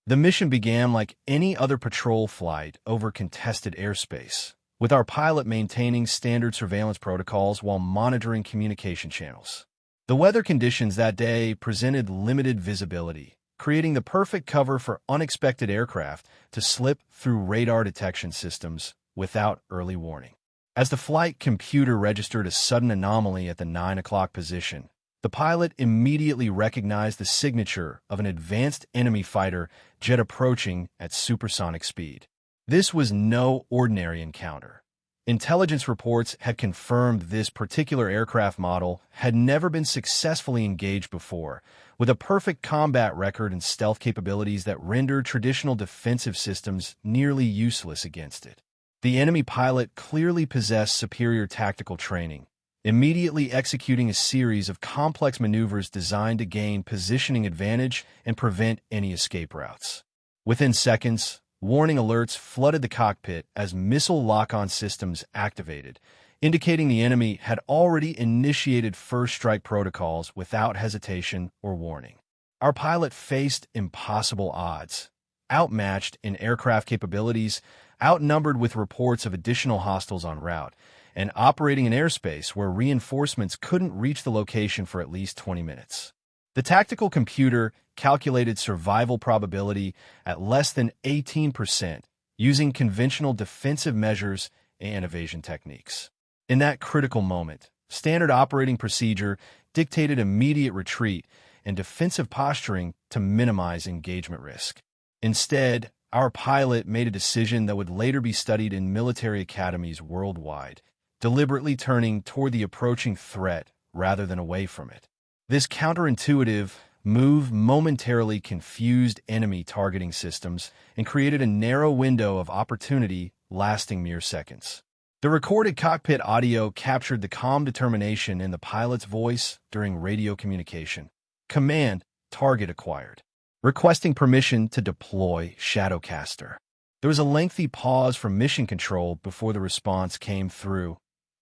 The mission began like any other patrol flight over contested airspace, with our pilot maintaining standard surveillance protocols while monitoring communication channels. The weather conditions that day presented limited visibility, creating the perfect cover for unexpected aircraft to slip through radar detection systems without early warning. As the flight computer registered a sudden anomaly at the 9 o'clock position, the pilot immediately recognized the signature of an advanced enemy fighter jet approaching at supersonic speed. This was no ordinary encounter. Intelligence reports had confirmed this particular aircraft model had never been successfully engaged before, with a perfect combat record and stealth capabilities that rendered traditional defensive systems nearly useless against it. The enemy pilot clearly possessed superior tactical training, immediately executing a series of complex maneuvers designed to gain positioning advantage and prevent any escape routes. Within seconds, warning alerts flooded the cockpit as missile lock-on systems activated, indicating the enemy had already initiated first strike protocols without hesitation or warning. Our pilot faced impossible odds, outmatched in aircraft capabilities, outnumbered with reports of additional hostiles en route, and operating in airspace where reinforcements couldn't reach the location for at least 20 minutes. The tactical computer calculated survival probability at less than 18% using conventional defensive measures and evasion techniques. In that critical moment, standard operating procedure dictated immediate retreat and defensive posturing to minimize engagement risk. Instead, our pilot made a decision that would later be studied in military academies worldwide, deliberately turning toward the approaching threat rather than away from it. This counterintuitive move momentarily confused enemy targeting systems and created a narrow window of opportunity lasting mere seconds. The recorded cockpit audio captured the calm determination in the pilot's voice during radio communication. Command, target acquired. Requesting permission to deploy Shadowcaster. There was a lengthy pause from mission control before the response came through.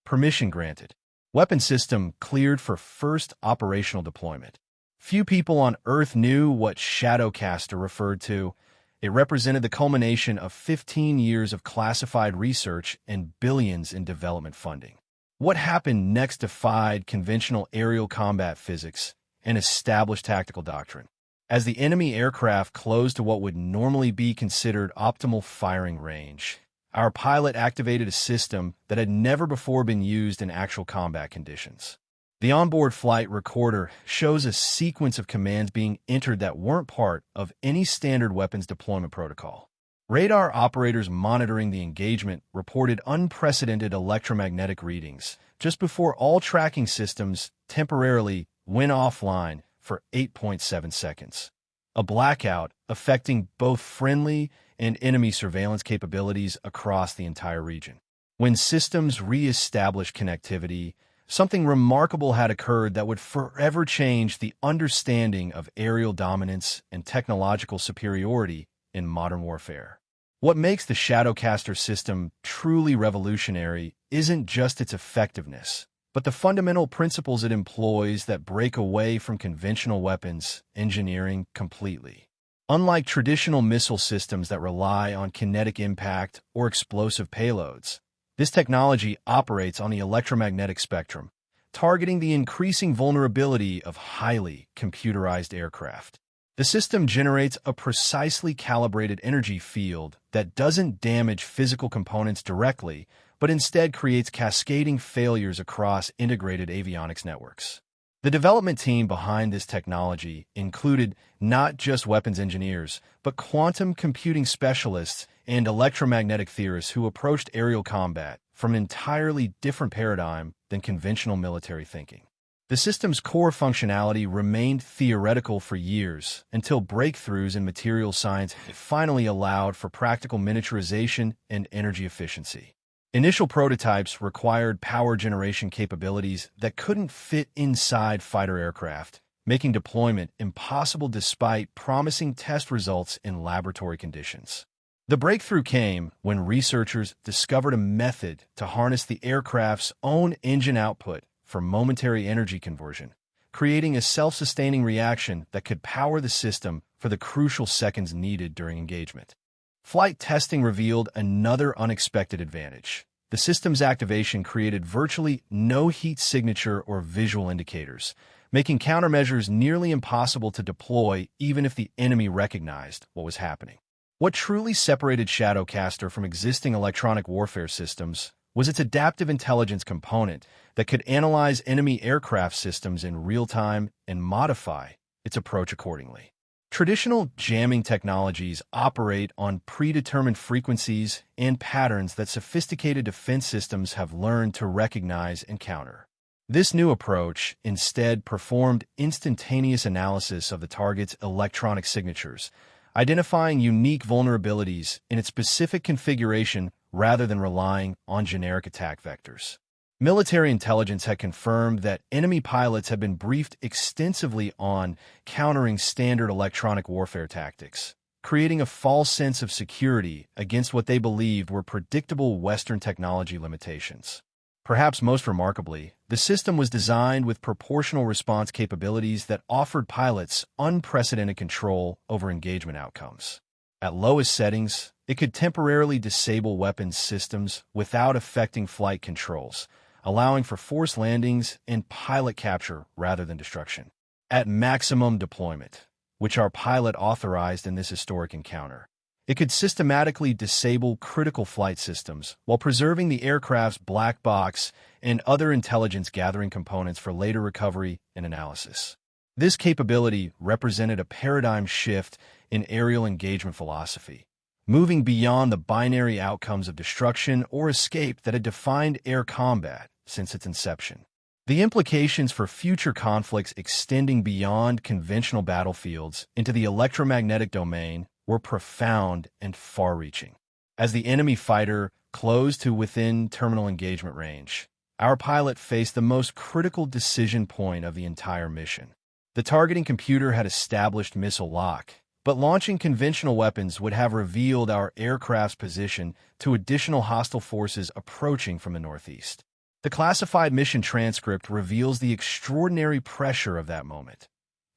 Permission granted. Weapon system cleared for first operational deployment. Few people on Earth knew what Shadowcaster referred to. It represented the culmination of 15 years of classified research and billions in development funding. What happened next defied conventional aerial combat physics and established tactical doctrine. As the enemy aircraft closed to what would normally be considered optimal firing range, our pilot activated a system that had never before been used in actual combat conditions. The onboard flight recorder shows a sequence of commands being entered that weren't part of any standard weapons deployment protocol. Radar operators monitoring the engagement reported unprecedented electromagnetic readings just before all tracking systems temporarily went offline for 8.7 seconds. A blackout affecting both friendly and enemy surveillance capabilities across the entire region. When systems re-established connectivity, something remarkable had occurred that would forever change the understanding of aerial dominance and technological superiority in modern warfare. What makes the Shadowcaster system truly revolutionary isn't just its effectiveness, but the fundamental principles it employs that break away from conventional weapons engineering completely. Unlike traditional missile systems that rely on kinetic impact or explosive payloads, this technology operates on the electromagnetic spectrum, targeting the increasing vulnerability of highly computerized aircraft. The system generates a precisely calibrated energy field that doesn't damage physical components directly, but instead creates cascading failures across integrated avionics networks. The development team behind this technology included not just weapons engineers, but quantum computing specialists and electromagnetic theorists who approached aerial combat from an entirely different paradigm than conventional military thinking. The system's core functionality remained theoretical for years until breakthroughs in materials science finally allowed for practical miniaturization and energy efficiency. Initial prototypes required power generation capabilities that couldn't fit inside fighter aircraft, making deployment impossible despite promising test results in laboratory conditions. The breakthrough came when researchers discovered a method to harness the aircraft's own engine output for momentary energy conversion, creating a self-sustaining reaction that could power the system for the crucial seconds needed during engagement. Flight testing revealed another unexpected advantage. The system's activation created virtually no heat signature or visual indicators, making countermeasures nearly impossible to deploy even if the enemy recognized what was happening. What truly separated Shadowcaster from existing electronic warfare systems was its adaptive intelligence component that could analyze enemy aircraft systems in real time and modify its approach accordingly. Traditional jamming technologies operate on predetermined frequencies and patterns that sophisticated defense systems have learned to recognize and counter. This new approach instead performed instantaneous analysis of the target's electronic signatures, identifying unique vulnerabilities in its specific configuration rather than relying on generic attack vectors. Military intelligence had confirmed that enemy pilots had been briefed extensively on countering standard electronic warfare tactics, creating a false sense of security against what they believed were predictable Western technology limitations. Perhaps most remarkably, the system was designed with proportional response capabilities that offered pilots unprecedented control over engagement outcomes. At lowest settings, it could temporarily disable weapons systems without affecting flight controls, allowing for forced landings and pilot capture rather than destruction. At maximum deployment, which our pilot authorized in this historic encounter, it could systematically disable critical flight systems while preserving the aircraft's black box and other intelligence-gathering components for later recovery and analysis. This capability represented a paradigm shift in aerial engagement philosophy, moving beyond the binary outcomes of destruction or escape that had defined air combat since its inception. The implications for future conflicts extending beyond conventional battlefields into the electromagnetic domain were profound and far-reaching. As the enemy fighter closed to within terminal engagement range, our pilot faced the most critical decision point of the entire mission. The targeting computer had established missile lock, but launching conventional weapons would have revealed our aircraft's position to additional hostile forces approaching from the northeast. The classified mission transcript reveals the extraordinary pressure of that moment.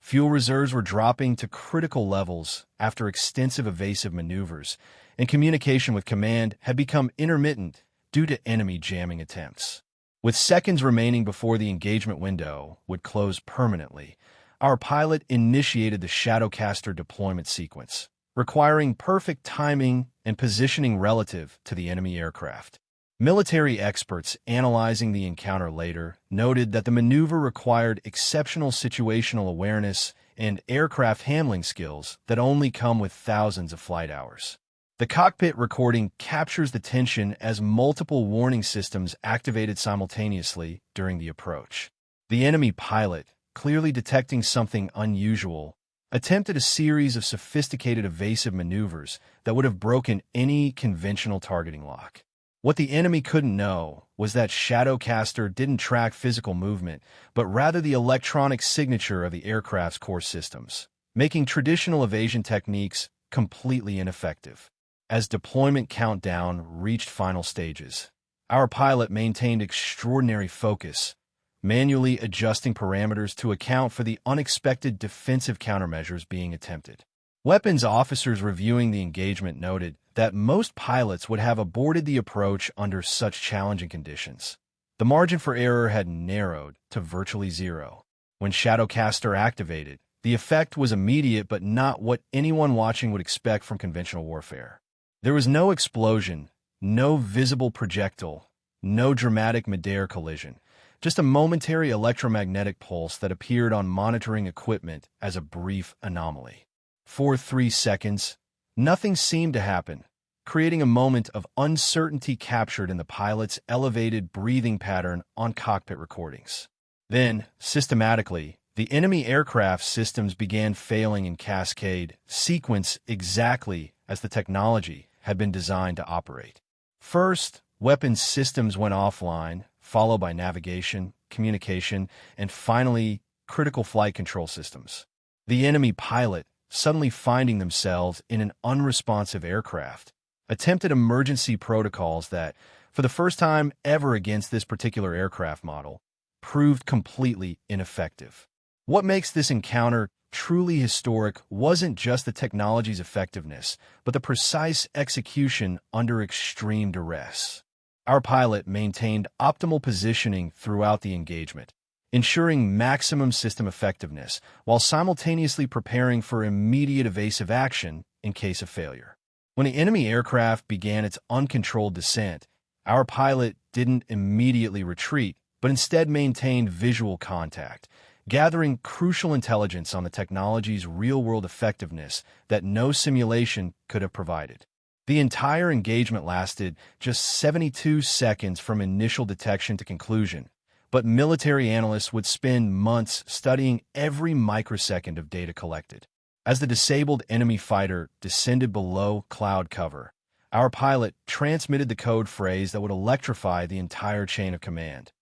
Fuel reserves were dropping to critical levels after extensive evasive maneuvers, and communication with command had become intermittent due to enemy jamming attempts. With seconds remaining before the engagement window would close permanently, our pilot initiated the Shadowcaster deployment sequence, requiring perfect timing and positioning relative to the enemy aircraft. Military experts analyzing the encounter later noted that the maneuver required exceptional situational awareness and aircraft handling skills that only come with thousands of flight hours. The cockpit recording captures the tension as multiple warning systems activated simultaneously during the approach. The enemy pilot, clearly detecting something unusual, attempted a series of sophisticated evasive maneuvers that would have broken any conventional targeting lock. What the enemy couldn't know was that Shadowcaster didn't track physical movement, but rather the electronic signature of the aircraft's core systems, making traditional evasion techniques completely ineffective. As deployment countdown reached final stages, our pilot maintained extraordinary focus, manually adjusting parameters to account for the unexpected defensive countermeasures being attempted. Weapons officers reviewing the engagement noted that most pilots would have aborted the approach under such challenging conditions. The margin for error had narrowed to virtually zero. When Shadowcaster activated, the effect was immediate but not what anyone watching would expect from conventional warfare. There was no explosion, no visible projectile, no dramatic mid-air collision, just a momentary electromagnetic pulse that appeared on monitoring equipment as a brief anomaly. For 3 seconds, nothing seemed to happen, creating a moment of uncertainty captured in the pilot's elevated breathing pattern on cockpit recordings. Then, systematically, the enemy aircraft systems began failing in cascade sequence exactly as the technology had been designed to operate. First, weapons systems went offline, followed by navigation, communication, and finally, critical flight control systems. The enemy pilot, suddenly finding themselves in an unresponsive aircraft, attempted emergency protocols that, for the first time ever against this particular aircraft model, proved completely ineffective. What makes this encounter truly historic wasn't just the technology's effectiveness, but the precise execution under extreme duress. Our pilot maintained optimal positioning throughout the engagement, ensuring maximum system effectiveness while simultaneously preparing for immediate evasive action in case of failure. When the enemy aircraft began its uncontrolled descent, our pilot didn't immediately retreat, but instead maintained visual contact, gathering crucial intelligence on the technology's real-world effectiveness that no simulation could have provided. The entire engagement lasted just 72 seconds from initial detection to conclusion, but military analysts would spend months studying every microsecond of data collected. As the disabled enemy fighter descended below cloud cover, our pilot transmitted the code phrase that would electrify the entire chain of command.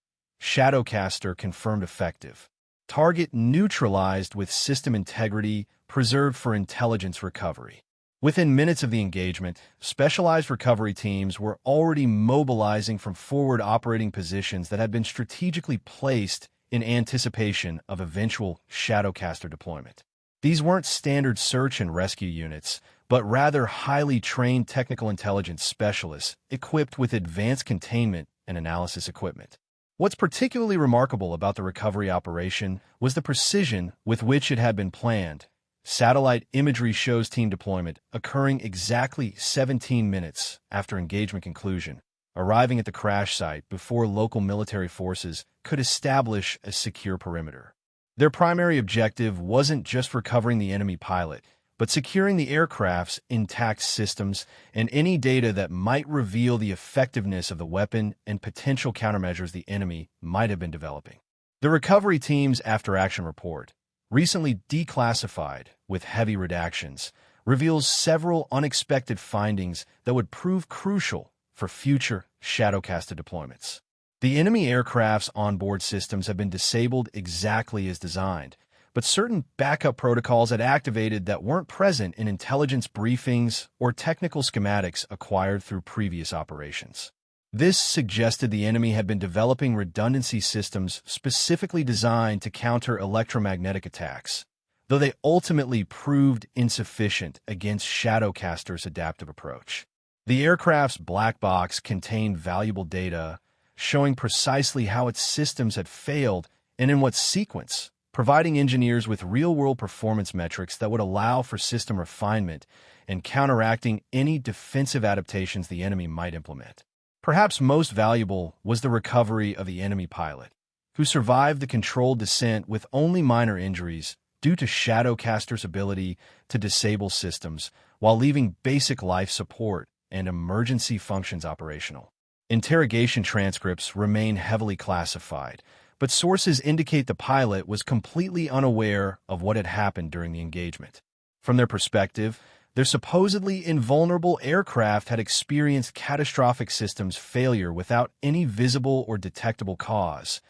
Shadowcaster confirmed effective. Target neutralized with system integrity preserved for intelligence recovery. Within minutes of the engagement, specialized recovery teams were already mobilizing from forward operating positions that had been strategically placed in anticipation of eventual Shadowcaster deployment. These weren't standard search and rescue units, but rather highly trained technical intelligence specialists equipped with advanced containment and analysis equipment. What's particularly remarkable about the recovery operation was the precision with which it had been planned. Satellite imagery shows team deployment occurring exactly 17 minutes after engagement conclusion, arriving at the crash site before local military forces could establish a secure perimeter. Their primary objective wasn't just recovering the enemy pilot, but securing the aircraft's intact systems and any data that might reveal the effectiveness of the weapon and potential countermeasures the enemy might have been developing. The recovery team's after-action report, recently declassified with heavy redactions, reveals several unexpected findings that would prove crucial for future Shadowcaster deployments. The enemy aircraft's onboard systems have been disabled exactly as designed, but certain backup protocols had activated that weren't present in intelligence briefings or technical schematics acquired through previous operations. This suggested the enemy had been developing redundancy systems specifically designed to counter electromagnetic attacks, though they ultimately proved insufficient against Shadowcaster's adaptive approach. The aircraft's black box contained valuable data, showing precisely how its systems had failed and in what sequence, providing engineers with real-world performance metrics that would allow for system refinement and counteracting any defensive adaptations the enemy might implement. Perhaps most valuable was the recovery of the enemy pilot, who survived the controlled descent with only minor injuries due to Shadowcaster's ability to disable systems while leaving basic life support and emergency functions operational. Interrogation transcripts remain heavily classified, but sources indicate the pilot was completely unaware of what had happened during the engagement. From their perspective, their supposedly invulnerable aircraft had experienced catastrophic systems failure without any visible or detectable cause,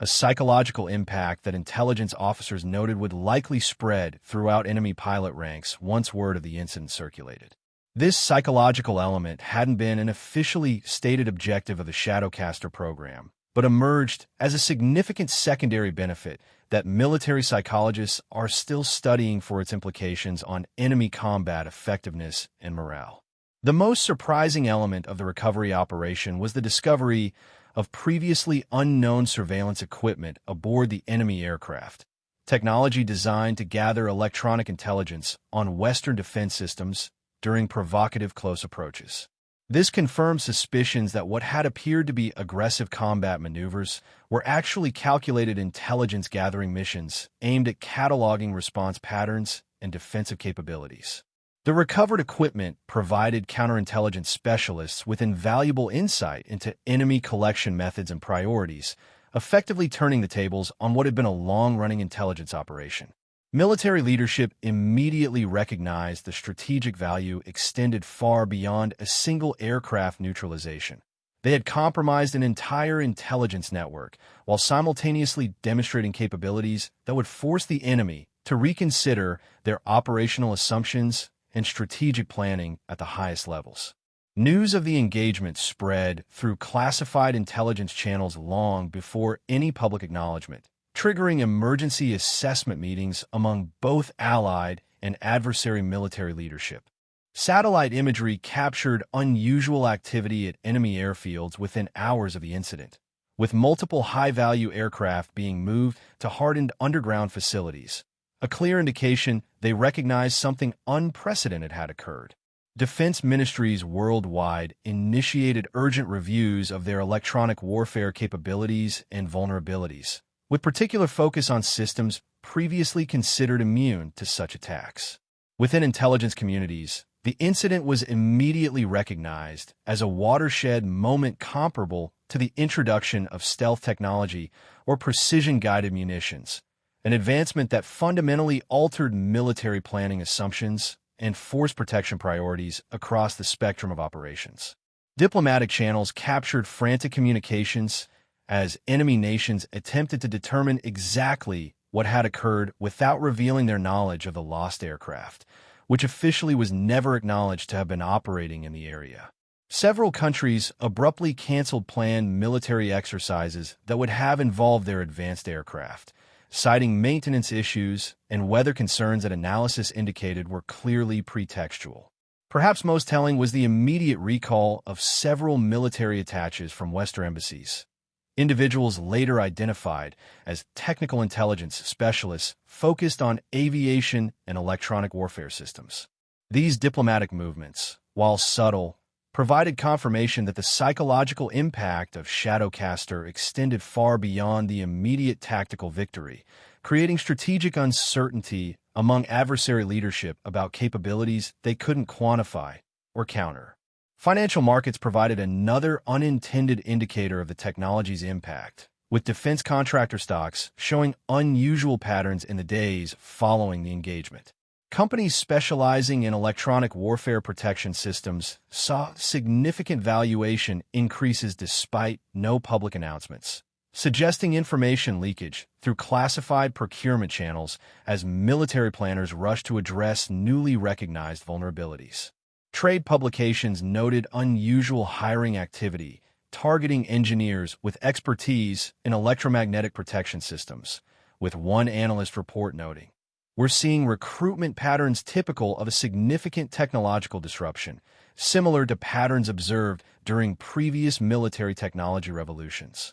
a psychological impact that intelligence officers noted would likely spread throughout enemy pilot ranks once word of the incident circulated. This psychological element hadn't been an officially stated objective of the Shadowcaster program, but emerged as a significant secondary benefit that military psychologists are still studying for its implications on enemy combat effectiveness and morale. The most surprising element of the recovery operation was the discovery of previously unknown surveillance equipment aboard the enemy aircraft, technology designed to gather electronic intelligence on Western defense systems during provocative close approaches. This confirmed suspicions that what had appeared to be aggressive combat maneuvers were actually calculated intelligence-gathering missions aimed at cataloging response patterns and defensive capabilities. The recovered equipment provided counterintelligence specialists with invaluable insight into enemy collection methods and priorities, effectively turning the tables on what had been a long-running intelligence operation. Military leadership immediately recognized the strategic value extended far beyond a single aircraft neutralization. They had compromised an entire intelligence network while simultaneously demonstrating capabilities that would force the enemy to reconsider their operational assumptions and strategic planning at the highest levels. News of the engagement spread through classified intelligence channels long before any public acknowledgement, triggering emergency assessment meetings among both Allied and adversary military leadership. Satellite imagery captured unusual activity at enemy airfields within hours of the incident, with multiple high-value aircraft being moved to hardened underground facilities, a clear indication they recognized something unprecedented had occurred. Defense ministries worldwide initiated urgent reviews of their electronic warfare capabilities and vulnerabilities, with particular focus on systems previously considered immune to such attacks. Within intelligence communities, the incident was immediately recognized as a watershed moment comparable to the introduction of stealth technology or precision-guided munitions, an advancement that fundamentally altered military planning assumptions and force protection priorities across the spectrum of operations. Diplomatic channels captured frantic communications as enemy nations attempted to determine exactly what had occurred without revealing their knowledge of the lost aircraft, which officially was never acknowledged to have been operating in the area. Several countries abruptly canceled planned military exercises that would have involved their advanced aircraft, citing maintenance issues and weather concerns that analysis indicated were clearly pretextual. Perhaps most telling was the immediate recall of several military attaches from Western embassies, individuals later identified as technical intelligence specialists focused on aviation and electronic warfare systems. These diplomatic movements, while subtle, provided confirmation that the psychological impact of Shadowcaster extended far beyond the immediate tactical victory, creating strategic uncertainty among adversary leadership about capabilities they couldn't quantify or counter. Financial markets provided another unintended indicator of the technology's impact, with defense contractor stocks showing unusual patterns in the days following the engagement. Companies specializing in electronic warfare protection systems saw significant valuation increases despite no public announcements, suggesting information leakage through classified procurement channels as military planners rushed to address newly recognized vulnerabilities. Trade publications noted unusual hiring activity, targeting engineers with expertise in electromagnetic protection systems, with one analyst report noting, "We're seeing recruitment patterns typical of a significant technological disruption, similar to patterns observed during previous military technology revolutions."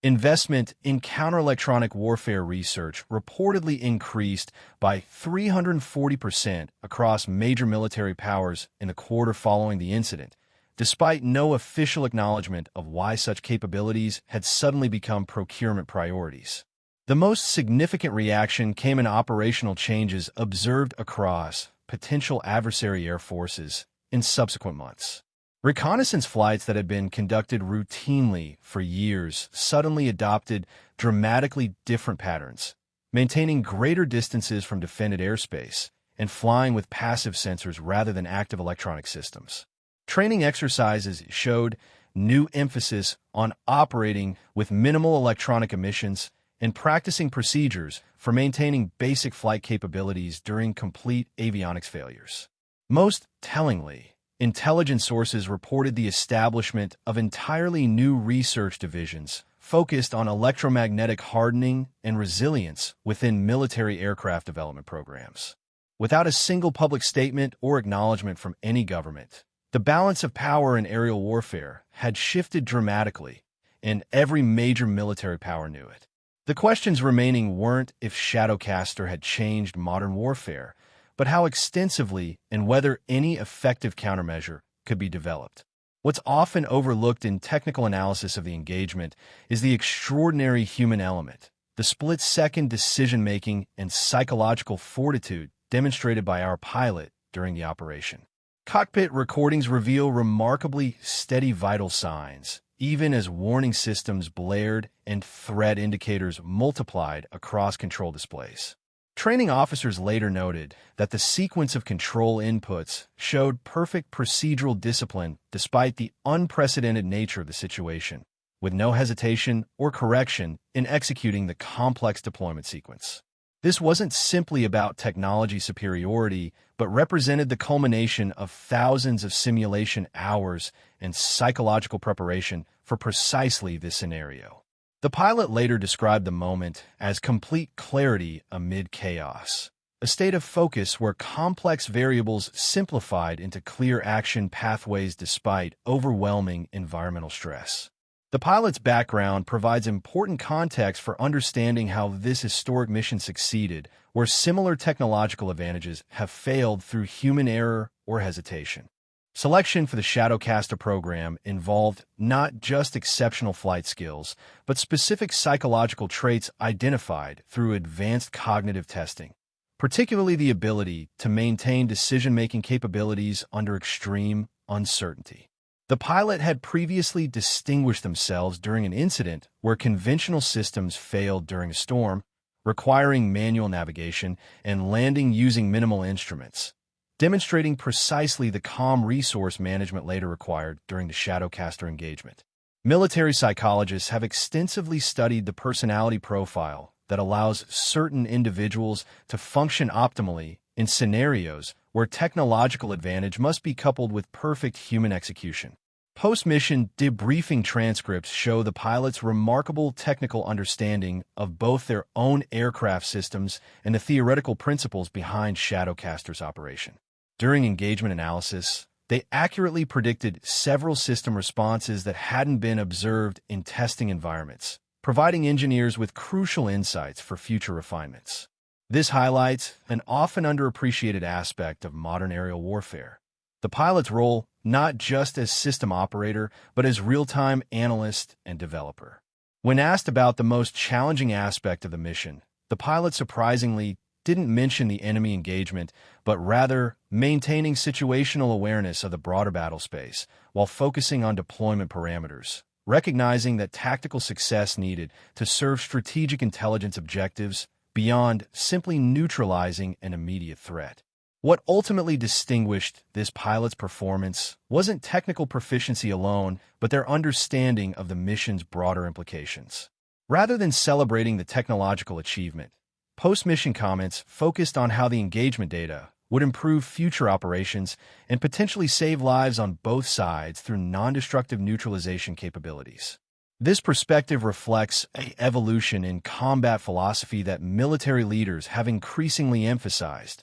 Investment in counter-electronic warfare research reportedly increased by 340% across major military powers in the quarter following the incident, despite no official acknowledgement of why such capabilities had suddenly become procurement priorities. The most significant reaction came in operational changes observed across potential adversary air forces in subsequent months. Reconnaissance flights that had been conducted routinely for years suddenly adopted dramatically different patterns, maintaining greater distances from defended airspace and flying with passive sensors rather than active electronic systems. Training exercises showed new emphasis on operating with minimal electronic emissions and practicing procedures for maintaining basic flight capabilities during complete avionics failures. Most tellingly, intelligence sources reported the establishment of entirely new research divisions focused on electromagnetic hardening and resilience within military aircraft development programs. Without a single public statement or acknowledgement from any government, the balance of power in aerial warfare had shifted dramatically, and every major military power knew it. The questions remaining weren't if Shadowcaster had changed modern warfare, but how extensively and whether any effective countermeasure could be developed. What's often overlooked in technical analysis of the engagement is the extraordinary human element, the split-second decision-making and psychological fortitude demonstrated by our pilot during the operation. Cockpit recordings reveal remarkably steady vital signs, even as warning systems blared and threat indicators multiplied across control displays. Training officers later noted that the sequence of control inputs showed perfect procedural discipline despite the unprecedented nature of the situation, with no hesitation or correction in executing the complex deployment sequence. This wasn't simply about technology superiority, but represented the culmination of thousands of simulation hours and psychological preparation for precisely this scenario. The pilot later described the moment as complete clarity amid chaos, a state of focus where complex variables simplified into clear action pathways despite overwhelming environmental stress. The pilot's background provides important context for understanding how this historic mission succeeded, where similar technological advantages have failed through human error or hesitation. Selection for the Shadowcaster program involved not just exceptional flight skills, but specific psychological traits identified through advanced cognitive testing, particularly the ability to maintain decision-making capabilities under extreme uncertainty. The pilot had previously distinguished themselves during an incident where conventional systems failed during a storm, requiring manual navigation and landing using minimal instruments, demonstrating precisely the calm resource management later required during the Shadowcaster engagement. Military psychologists have extensively studied the personality profile that allows certain individuals to function optimally in scenarios where technological advantage must be coupled with perfect human execution. Post-mission debriefing transcripts show the pilots' remarkable technical understanding of both their own aircraft systems and the theoretical principles behind Shadowcaster's operation. During engagement analysis, they accurately predicted several system responses that hadn't been observed in testing environments, providing engineers with crucial insights for future refinements. This highlights an often underappreciated aspect of modern aerial warfare: the pilot's role not just as system operator, but as real-time analyst and developer. When asked about the most challenging aspect of the mission, the pilot surprisingly didn't mention the enemy engagement, but rather maintaining situational awareness of the broader battle space while focusing on deployment parameters, recognizing that tactical success needed to serve strategic intelligence objectives beyond simply neutralizing an immediate threat. What ultimately distinguished this pilot's performance wasn't technical proficiency alone, but their understanding of the mission's broader implications. Rather than celebrating the technological achievement, post-mission comments focused on how the engagement data would improve future operations and potentially save lives on both sides through non-destructive neutralization capabilities. This perspective reflects an evolution in combat philosophy that military leaders have increasingly emphasized,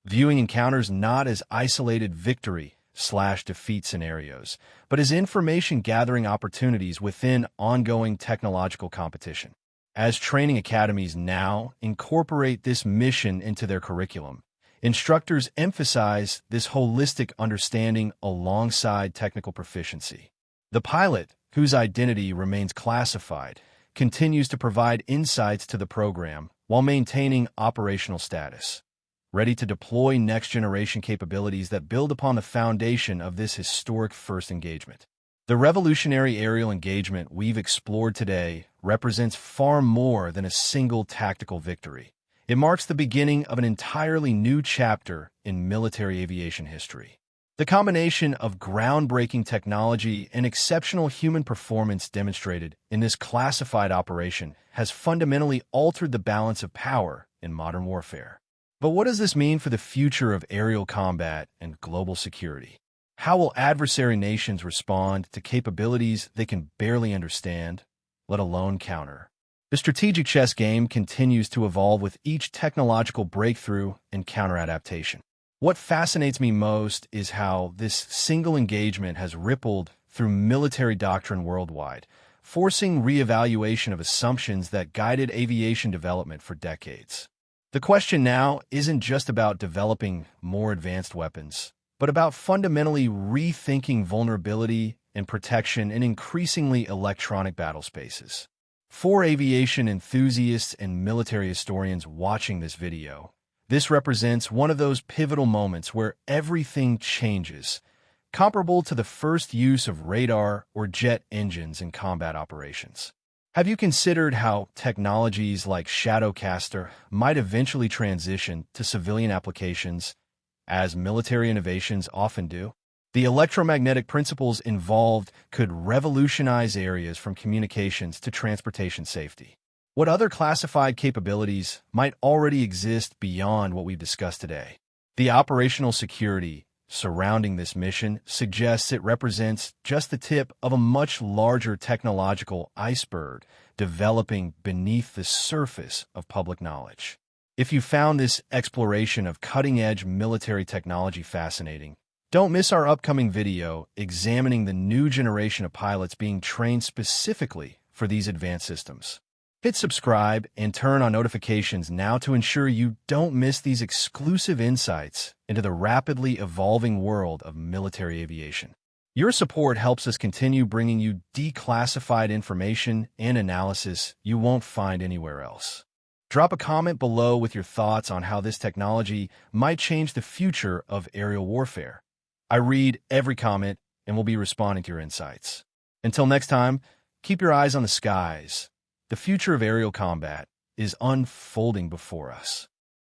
viewing encounters not as isolated victory/defeat scenarios, but as information-gathering opportunities within ongoing technological competition. As training academies now incorporate this mission into their curriculum, instructors emphasize this holistic understanding alongside technical proficiency. The pilot, whose identity remains classified, continues to provide insights to the program while maintaining operational status, ready to deploy next-generation capabilities that build upon the foundation of this historic first engagement. The revolutionary aerial engagement we've explored today represents far more than a single tactical victory. It marks the beginning of an entirely new chapter in military aviation history. The combination of groundbreaking technology and exceptional human performance demonstrated in this classified operation has fundamentally altered the balance of power in modern warfare. But what does this mean for the future of aerial combat and global security? How will adversary nations respond to capabilities they can barely understand, let alone counter? The strategic chess game continues to evolve with each technological breakthrough and counter-adaptation. What fascinates me most is how this single engagement has rippled through military doctrine worldwide, forcing reevaluation of assumptions that guided aviation development for decades. The question now isn't just about developing more advanced weapons, but about fundamentally rethinking vulnerability and protection in increasingly electronic battle spaces. For aviation enthusiasts and military historians watching this video, this represents one of those pivotal moments where everything changes, comparable to the first use of radar or jet engines in combat operations. Have you considered how technologies like Shadowcaster might eventually transition to civilian applications, as military innovations often do? The electromagnetic principles involved could revolutionize areas from communications to transportation safety. What other classified capabilities might already exist beyond what we've discussed today? The operational security surrounding this mission suggests it represents just the tip of a much larger technological iceberg developing beneath the surface of public knowledge. If you found this exploration of cutting-edge military technology fascinating, don't miss our upcoming video examining the new generation of pilots being trained specifically for these advanced systems. Hit subscribe and turn on notifications now to ensure you don't miss these exclusive insights into the rapidly evolving world of military aviation. Your support helps us continue bringing you declassified information and analysis you won't find anywhere else. Drop a comment below with your thoughts on how this technology might change the future of aerial warfare. I read every comment and will be responding to your insights. Until next time, keep your eyes on the skies. The future of aerial combat is unfolding before us.